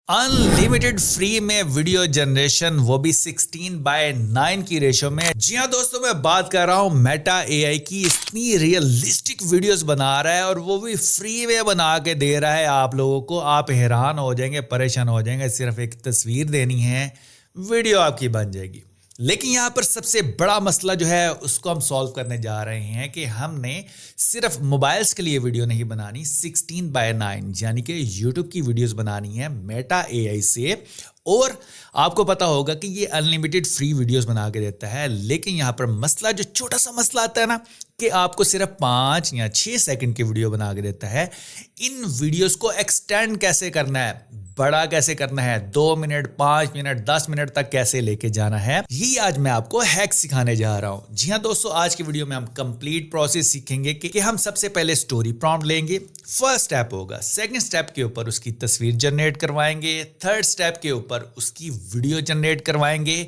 Unlimited free में video generation, वो भी 16:9 की रेशो में। जी हाँ दोस्तों, मैं बात कर रहा हूँ मेटा एआई की। इतनी रियलिस्टिक वीडियोस बना रहा है और वो भी फ्री में बना के दे रहा है आप लोगों को। आप हैरान हो जाएंगे, परेशान हो जाएंगे। सिर्फ एक तस्वीर देनी है, वीडियो आपकी बन जाएगी। लेकिन यहाँ पर सबसे बड़ा मसला जो है उसको हम सॉल्व करने जा रहे हैं कि हमने सिर्फ मोबाइल्स के लिए वीडियो नहीं बनानी, 16:9 यानी कि यूट्यूब की वीडियोस बनानी है मेटा एआई से। और आपको पता होगा कि ये अनलिमिटेड फ्री वीडियोस बना के देता है। लेकिन यहाँ पर मसला, जो छोटा सा मसला आता है ना, कि आपको सिर्फ 5 या 6 सेकंड की वीडियो बना के देता है। इन वीडियोस को एक्सटेंड कैसे करना है, बड़ा कैसे करना है, 2 मिनट, 5 मिनट, 10 मिनट तक कैसे लेके जाना है, ये आज मैं आपको हैक सिखाने जा रहा हूं। जी हाँ दोस्तों, आज की वीडियो में हम कंप्लीट प्रोसेस सीखेंगे कि हम सबसे पहले स्टोरी प्रॉम्प्ट लेंगे, फर्स्ट स्टेप होगा। सेकंड स्टेप के ऊपर उसकी तस्वीर जनरेट करवाएंगे। थर्ड स्टेप के ऊपर उसकी वीडियो जनरेट करवाएंगे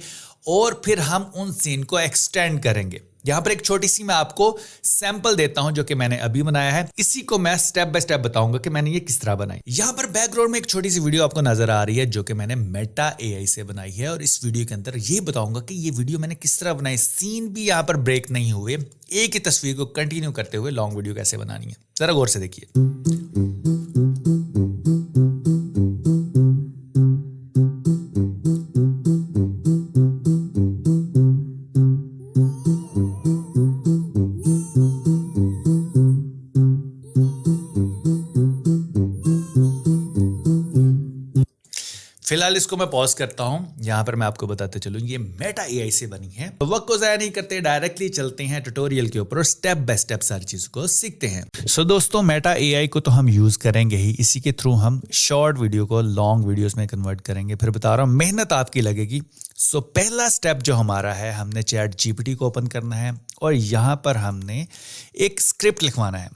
और फिर हम उन सीन को एक्सटेंड करेंगे। यहाँ पर एक छोटी सी मैं आपको सैंपल देता हूं जो कि मैंने अभी बनाया है। इसी को मैं स्टेप बाय स्टेप बताऊंगा कि मैंने ये किस तरह बनाई। यहाँ पर बैकग्राउंड में एक छोटी सी वीडियो आपको नजर आ रही है जो कि मैंने मेटा एआई से बनाई है। और इस वीडियो के अंदर ये बताऊंगा कि ये वीडियो मैंने किस तरह बनाई। सीन भी यहाँ पर ब्रेक नहीं हुए, एक ही तस्वीर को कंटिन्यू करते हुए लॉन्ग वीडियो कैसे बनानी है, जरा गौर से देखिए। फिलहाल इसको मैं पॉज करता हूं। यहां पर मैं आपको बताते चलूं ये मेटा एआई से बनी है। तो वक्त को ज़ाया नहीं करते, डायरेक्टली चलते हैं ट्यूटोरियल के ऊपर और स्टेप बाय स्टेप सारी चीज़ को सीखते हैं। सो दोस्तों, मेटा एआई को तो हम यूज़ करेंगे ही। इसी के थ्रू हम शॉर्ट वीडियो को लॉन्ग वीडियोस में कन्वर्ट करेंगे। फिर बता रहा हूँ, मेहनत आपकी लगेगी। सो पहला स्टेप जो हमारा है, हमने चैट जीपीटी को ओपन करना है और यहाँ पर हमने एक स्क्रिप्ट लिखवाना है।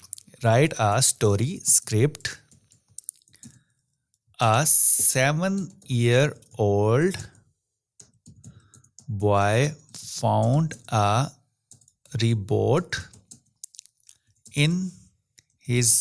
Right a story script. A 7-year-old boy found a robot in his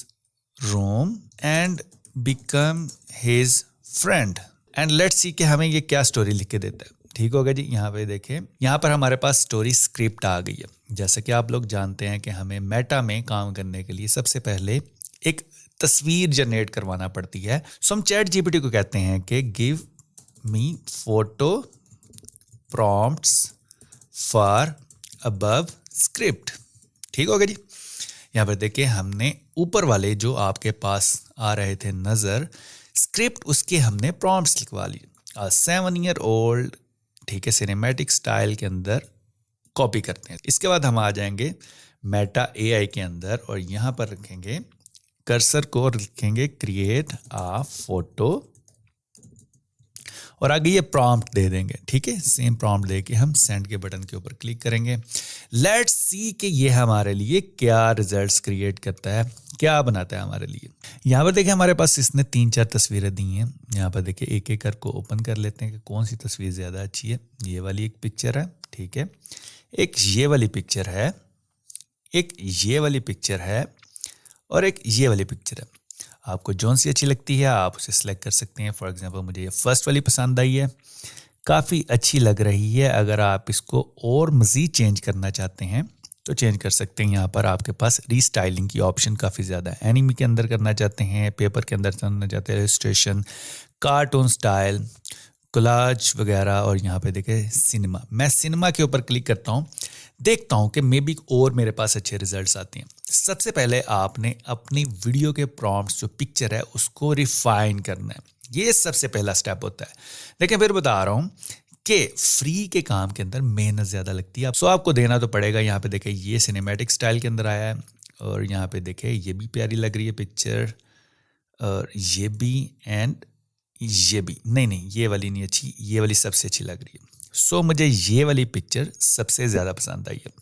room and become his friend. And let's see कि हमें ये क्या स्टोरी लिख के देता है। ठीक होगा जी। यहाँ पे देखें, यहाँ पर हमारे पास स्टोरी स्क्रिप्ट आ गई है। जैसा कि आप लोग जानते हैं कि हमें मेटा में काम करने के लिए सबसे पहले एक तस्वीर जनरेट करवाना पड़ती है। सो हम चैट जीपीटी को कहते हैं कि give me photo prompts for above script. ठीक होगा जी। यहाँ पर देखिए, हमने ऊपर वाले जो आपके पास आ रहे थे नज़र स्क्रिप्ट, उसके हमने प्रॉम्प्ट्स लिखवा लिए। 7-year-old, ठीक है, सिनेमैटिक स्टाइल के अंदर कॉपी करते हैं। इसके बाद हम आ जाएंगे मेटा एआई के अंदर और यहाँ पर रखेंगे कर्सर को, लिखेंगे क्रिएट आ फोटो और आगे ये प्रॉम्प्ट दे देंगे। ठीक है, सेम प्रॉम्प्ट देके हम सेंड के बटन के ऊपर क्लिक करेंगे। लेट्स सी कि ये हमारे लिए क्या रिजल्ट्स क्रिएट करता है, क्या बनाता है हमारे लिए। यहाँ पर देखिए, हमारे पास इसने 3-4 तस्वीरें दी हैं। यहाँ पर देखिए, एक एक करके ओपन कर लेते हैं कि कौन सी तस्वीर ज़्यादा अच्छी है। ये वाली एक पिक्चर है, ठीक है, एक ये वाली पिक्चर है, एक ये वाली पिक्चर है और एक ये वाली पिक्चर है। आपको जौन सी अच्छी लगती है आप उसे सिलेक्ट कर सकते हैं। फॉर एग्जांपल मुझे ये फर्स्ट वाली पसंद आई है, काफ़ी अच्छी लग रही है। अगर आप इसको और मज़ीद चेंज करना चाहते हैं तो चेंज कर सकते हैं। यहाँ पर आपके पास रीस्टाइलिंग की ऑप्शन काफ़ी ज़्यादा है। एनिमी के अंदर करना चाहते हैं, पेपर के अंदर करना चाहते हैं, इलस्ट्रेशन, कार्टून स्टाइल, कोलाज वगैरह। और यहाँ पे देखें सिनेमा, मैं सिनेमा के ऊपर क्लिक करता हूँ, देखता हूँ कि मे बी और मेरे पास अच्छे रिजल्ट्स आते हैं। सबसे पहले आपने अपनी वीडियो के प्रॉम्प्ट्स, जो पिक्चर है, उसको रिफाइन करना है। ये सबसे पहला स्टेप होता है। लेकिन फिर बता रहा हूँ कि फ्री के काम के अंदर मेहनत ज़्यादा लगती है। सो आपको देना तो पड़ेगा। यहाँ पे देखें, ये सिनेमैटिक स्टाइल के अंदर आया है और यहाँ पे देखें ये भी प्यारी लग रही है पिक्चर, और ये भी, एंड ये भी। नहीं, ये वाली नहीं अच्छी, ये वाली सबसे अच्छी लग रही है। सो मुझे ये वाली पिक्चर सबसे ज़्यादा पसंद आई है।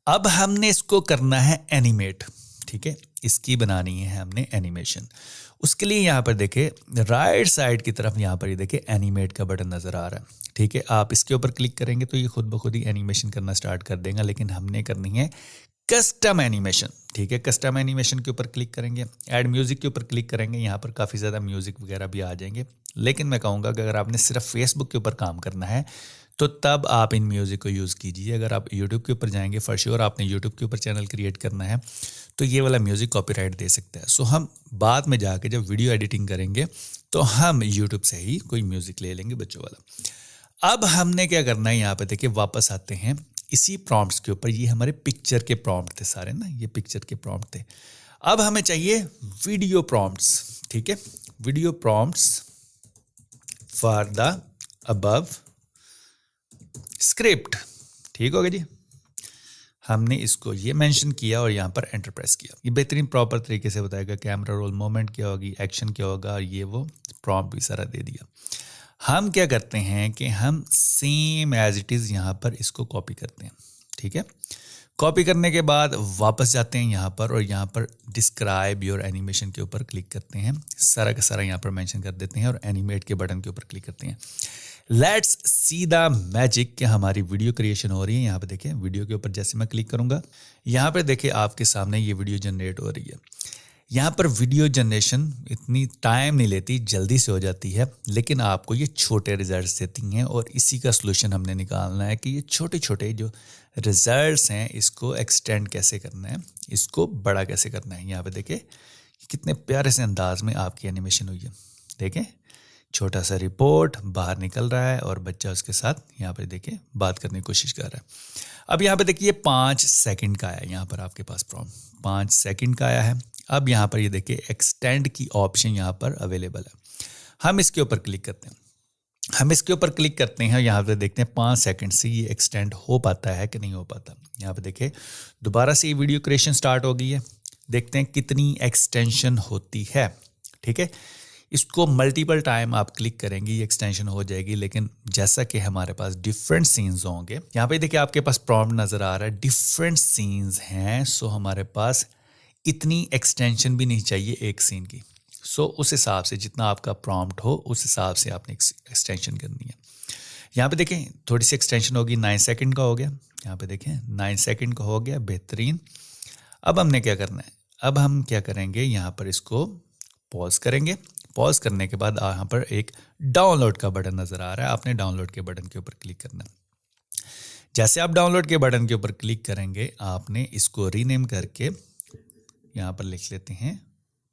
अब हमने इसको करना है एनिमेट। ठीक है, इसकी बनानी है हमने एनिमेशन। उसके लिए यहाँ पर देखें, राइट साइड की तरफ यहाँ पर ये देखें एनिमेट का बटन नज़र आ रहा है। ठीक है, आप इसके ऊपर क्लिक करेंगे तो ये खुद ब खुद ही एनिमेशन करना स्टार्ट कर देगा। लेकिन हमने करनी है कस्टम एनिमेशन, ठीक है। कस्टम एनिमेशन के ऊपर क्लिक करेंगे, ऐड म्यूजिक के ऊपर क्लिक करेंगे, यहाँ पर काफ़ी ज़्यादा म्यूजिक वगैरह भी आ जाएंगे। लेकिन मैं कहूँगा कि अगर आपने सिर्फ फेसबुक के ऊपर काम करना है तो तब आप इन म्यूज़िक को यूज़ कीजिए। अगर आप यूट्यूब के ऊपर जाएंगे, फॉर श्योर आपने यूट्यूब के ऊपर चैनल क्रिएट करना है तो ये वाला म्यूज़िक कॉपीराइट दे सकता है। सो हम बाद में जाके जब वीडियो एडिटिंग करेंगे तो हम यूट्यूब से ही कोई म्यूज़िक ले लेंगे बच्चों वाला। अब हमने क्या करना है, यहाँ पे देखिए वापस आते हैं इसी प्रॉम्प्ट्स के ऊपर। ये हमारे पिक्चर के प्रॉम्प्ट थे सारे ना, ये पिक्चर के प्रॉम्प्ट थे। अब हमें चाहिए वीडियो प्रॉम्प्ट्स, ठीक है। Video prompts for the above script, ठीक होगा जी। हमने इसको ये मेंशन किया और यहाँ पर एंटर प्रेस किया। ये बेहतरीन प्रॉपर तरीके से बताएगा कैमरा रोल मोमेंट क्या होगी, एक्शन क्या होगा, और ये वो प्रॉम्प्ट भी सारा दे दिया। हम क्या करते हैं कि हम सेम एज इट इज़ यहाँ पर इसको कॉपी करते हैं, ठीक है। कॉपी करने के बाद वापस जाते हैं यहाँ पर और यहाँ पर डिस्क्राइब योर एनिमेशन के ऊपर क्लिक करते हैं। सारा का सारा यहाँ पर मेंशन कर देते हैं और एनिमेट के बटन के ऊपर क्लिक करते हैं। लेट्स सी द मैजिक कि हमारी वीडियो क्रिएशन हो रही है। यहाँ पे देखिए वीडियो के ऊपर जैसे मैं क्लिक करूँगा, यहाँ पे देखिए आपके सामने ये वीडियो जनरेट हो रही है। यहाँ पर वीडियो जनरेशन इतनी टाइम नहीं लेती, जल्दी से हो जाती है, लेकिन आपको ये छोटे रिजल्ट्स देती हैं। और इसी का सलूशन हमने निकालना है कि ये छोटे छोटे जो रिजल्ट्स हैं इसको एक्सटेंड कैसे करना है, इसको बड़ा कैसे करना है। यहाँ पे देखें कितने प्यारे से अंदाज में आपकी एनिमेशन हुई है। देखें छोटा सा रिपोर्ट बाहर निकल रहा है और बच्चा उसके साथ यहाँ पे देखें बात करने की कोशिश कर रहा है। अब यहाँ पे देखिए 5 सेकंड का आया, यहाँ पर आपके पास प्रॉम्प्ट 5 सेकंड का आया है। अब यहाँ पर ये देखिए एक्सटेंड की ऑप्शन यहाँ पर अवेलेबल है। हम इसके ऊपर क्लिक करते हैं, यहाँ पे देखते हैं 5 सेकंड से ये एक्सटेंड हो पाता है कि नहीं हो पाता। यहाँ पे देखिए दोबारा से ये वीडियो क्रिएशन स्टार्ट हो गई है। देखते हैं कितनी एक्सटेंशन होती है, ठीक है। इसको मल्टीपल टाइम आप क्लिक करेंगे ये एक्सटेंशन हो जाएगी, लेकिन जैसा कि हमारे पास डिफरेंट सीन्स होंगे, यहाँ पे देखिए आपके पास प्रॉम्प्ट नज़र आ रहा है, डिफरेंट सीन्स हैं। सो हमारे पास इतनी एक्सटेंशन भी नहीं चाहिए एक सीन की। सो उस हिसाब से जितना आपका प्रॉम्प्ट हो उस हिसाब से आपने एक्सटेंशन करनी है। यहाँ पे देखें थोड़ी सी एक्सटेंशन होगी, 9 सेकंड का हो गया। यहाँ पे देखें 9 सेकंड का हो गया, बेहतरीन। अब हमने क्या करना है, अब हम क्या करेंगे, यहाँ पर इसको पॉज करेंगे। पॉज करने के बाद यहाँ पर एक डाउनलोड का बटन नज़र आ रहा है, आपने डाउनलोड के बटन के ऊपर क्लिक करना है। जैसे आप डाउनलोड के बटन के ऊपर क्लिक करेंगे, आपने इसको रीनेम करके यहाँ पर लिख लेते हैं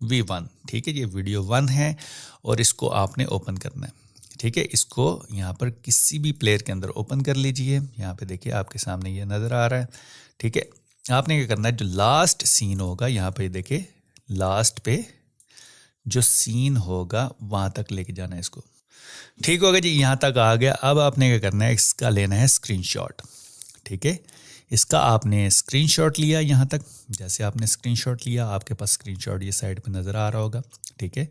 V1, ठीक है। ये वीडियो 1 है और इसको आपने ओपन करना है, ठीक है। इसको यहाँ पर किसी भी प्लेयर के अंदर ओपन कर लीजिए। यहाँ पे देखिए आपके सामने ये नज़र आ रहा है, ठीक है। आपने क्या करना है, जो लास्ट सीन होगा यहाँ पे देखिए लास्ट पे जो सीन होगा वहाँ तक लेके जाना है इसको, ठीक होगा जी। यहाँ तक आ गया। अब आपने क्या करना है, इसका लेना है स्क्रीनशॉट, ठीक है। इसका आपने स्क्रीनशॉट लिया, यहाँ तक जैसे आपने स्क्रीनशॉट लिया आपके पास स्क्रीनशॉट ये साइड पे नज़र आ रहा होगा, ठीक है।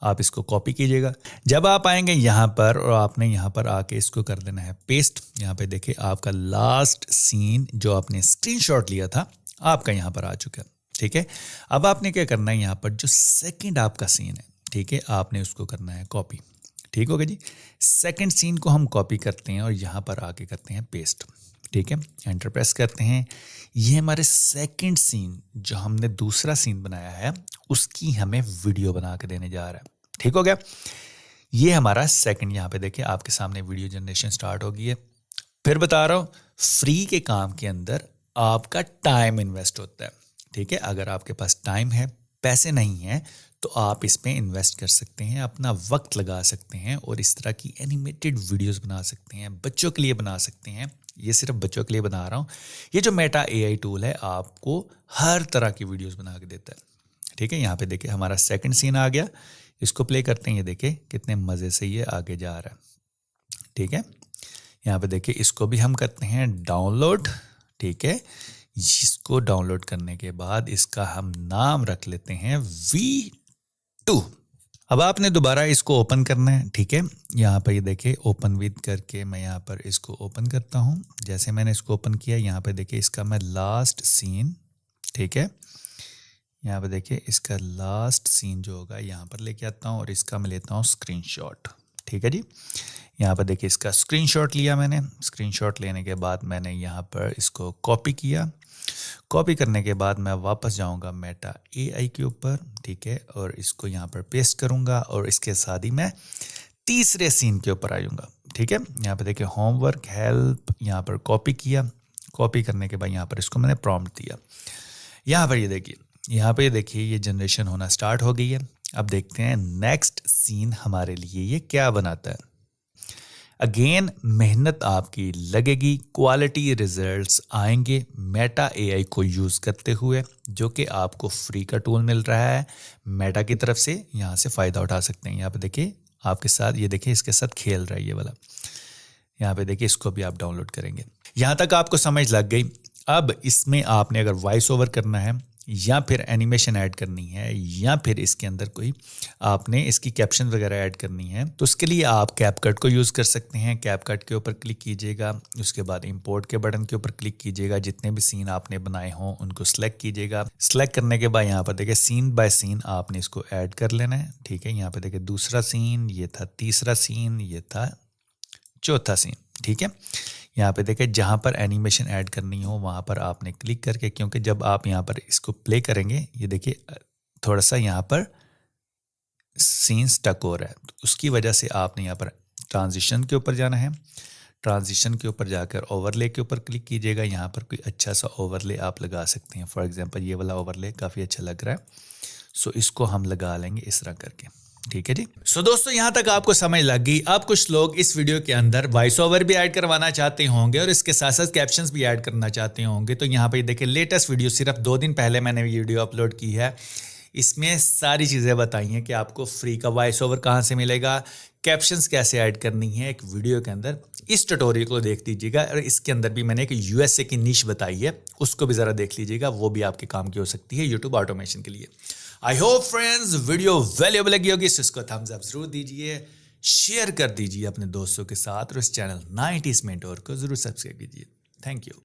आप इसको कॉपी कीजिएगा। जब आप आएंगे यहाँ पर और आपने यहाँ पर आके इसको कर देना है पेस्ट। यहाँ पे देखिए आपका लास्ट सीन जो आपने स्क्रीनशॉट लिया था आपका यहाँ पर आ चुका है, ठीक है। अब आपने क्या करना है, यहाँ पर जो सेकंड आपका सीन है, ठीक है, आपने उसको करना है कॉपी, ठीक होगा जी। सेकंड सीन को हम कॉपी करते हैं और यहाँ पर आके करते हैं पेस्ट, ठीक है। एंटर प्रेस करते हैं। ये हमारे सेकंड सीन जो हमने दूसरा सीन बनाया है उसकी हमें वीडियो बना के देने जा रहा है, ठीक हो गया। ये हमारा सेकंड, यहाँ पे देखिए आपके सामने वीडियो जनरेशन स्टार्ट हो गई है। फिर बता रहा हूँ फ्री के काम के अंदर आपका टाइम इन्वेस्ट होता है, ठीक है। अगर आपके पास टाइम है, पैसे नहीं है, तो आप इस पे इन्वेस्ट कर सकते हैं, अपना वक्त लगा सकते हैं और इस तरह की एनिमेटेड वीडियोस बना सकते हैं, बच्चों के लिए बना सकते हैं। ये सिर्फ बच्चों के लिए बना रहा हूँ। ये जो मेटा AI टूल है आपको हर तरह की वीडियोस बना के देता है, ठीक है। यहाँ पे देखिए हमारा सेकंड सीन आ गया, इसको प्ले करते हैं। ये देखिए कितने मज़े से ये आगे जा रहा है, ठीक है। यहाँ पे देखिए इसको भी हम करते हैं डाउनलोड, ठीक है। इसको डाउनलोड करने के बाद इसका हम नाम रख लेते हैं V2। अब आपने दोबारा इसको ओपन करना है, ठीक है। यहाँ पर ये देखिए ओपन विद करके मैं यहाँ पर इसको ओपन करता हूँ। जैसे मैंने इसको ओपन किया, यहाँ पे देखिए इसका मैं लास्ट सीन, ठीक है, यहाँ पे देखिए इसका लास्ट सीन जो होगा यहाँ पर लेके आता हूँ और इसका मैं लेता हूँ स्क्रीनशॉट, ठीक है जी। यहाँ पर देखिए इसका स्क्रीनशॉट लिया मैंने। स्क्रीनशॉट लेने के बाद मैंने यहाँ पर इसको कॉपी किया कॉपी करने के बाद मैं वापस जाऊंगा मेटा AI के ऊपर, ठीक है, और इसको यहाँ पर पेस्ट करूंगा और इसके साथ ही मैं तीसरे सीन के ऊपर आऊँगा, ठीक है। यहाँ पे देखिए होमवर्क हेल्प, यहाँ पर कॉपी किया, कॉपी करने के बाद यहाँ पर इसको मैंने प्रॉम्प्ट दिया। यहाँ पर ये देखिए, यहाँ पे देखिए ये जनरेशन होना स्टार्ट हो गई है। अब देखते हैं नेक्स्ट सीन हमारे लिए ये क्या बनाता है। अगेन मेहनत आपकी लगेगी, क्वालिटी रिजल्ट्स आएंगे मेटा AI को यूज़ करते हुए, जो कि आपको फ्री का टूल मिल रहा है मेटा की तरफ से। यहाँ से फ़ायदा उठा सकते हैं। यहाँ पे देखिए आपके साथ, ये देखिए इसके साथ खेल रहा है ये वाला। यहाँ पे देखिए इसको भी आप डाउनलोड करेंगे। यहाँ तक आपको समझ लग गई। अब इसमें आपने अगर वॉइस ओवर करना है या फिर एनिमेशन ऐड करनी है या फिर इसके अंदर कोई आपने इसकी कैप्शन वगैरह ऐड करनी है, तो उसके लिए आप कैपकट को यूज़ कर सकते हैं। कैपकट के ऊपर क्लिक कीजिएगा, उसके बाद इंपोर्ट के बटन के ऊपर क्लिक कीजिएगा, जितने भी सीन आपने बनाए हों उनको सेलेक्ट कीजिएगा। सेलेक्ट करने के बाद यहाँ पर देखिए सीन बाय सीन आपने इसको ऐड कर लेना है, ठीक है। यहाँ पर देखिए दूसरा सीन, ये था तीसरा सीन, ये था चौथा सीन, ठीक है। यहाँ पे देखिए जहाँ पर एनिमेशन ऐड करनी हो वहाँ पर आपने क्लिक करके, क्योंकि जब आप यहाँ पर इसको प्ले करेंगे ये देखिए थोड़ा सा यहाँ पर सीन स्टक हो रहा है, तो उसकी वजह से आपने यहाँ पर ट्रांजिशन के ऊपर जाना है। ट्रांजिशन के ऊपर जाकर ओवरले के ऊपर क्लिक कीजिएगा। यहाँ पर कोई अच्छा सा ओवरले आप लगा सकते हैं। फॉर एग्जांपल ये वाला ओवरले काफ़ी अच्छा लग रहा है, सो इसको हम लगा लेंगे इस तरह करके, ठीक है जी। सो दोस्तों यहाँ तक आपको समझ लग गई। अब कुछ लोग इस वीडियो के अंदर वॉइस ओवर भी ऐड करवाना चाहते होंगे और इसके साथ साथ कैप्शंस भी ऐड करना चाहते होंगे। तो यहाँ पे देखिए लेटेस्ट वीडियो सिर्फ 2 दिन पहले मैंने वीडियो अपलोड की है। इसमें सारी चीज़ें बताई हैं कि आपको फ्री का वॉइस ओवर कहाँ से मिलेगा, कैप्शंस कैसे ऐड करनी है एक वीडियो के अंदर। इस ट्यूटोरियल को देख लीजिएगा और इसके अंदर भी मैंने एक USA की निश बताई है, उसको भी ज़रा देख लीजिएगा, वो भी आपके काम की हो सकती है यूट्यूब ऑटोमेशन के लिए। I hope friends video valuable लगी होगी, तो इसको थम्स अप जरूर दीजिए, शेयर कर दीजिए अपने दोस्तों के साथ और इस चैनल 90s मेंटोर को जरूर सब्सक्राइब कीजिए। Thank you.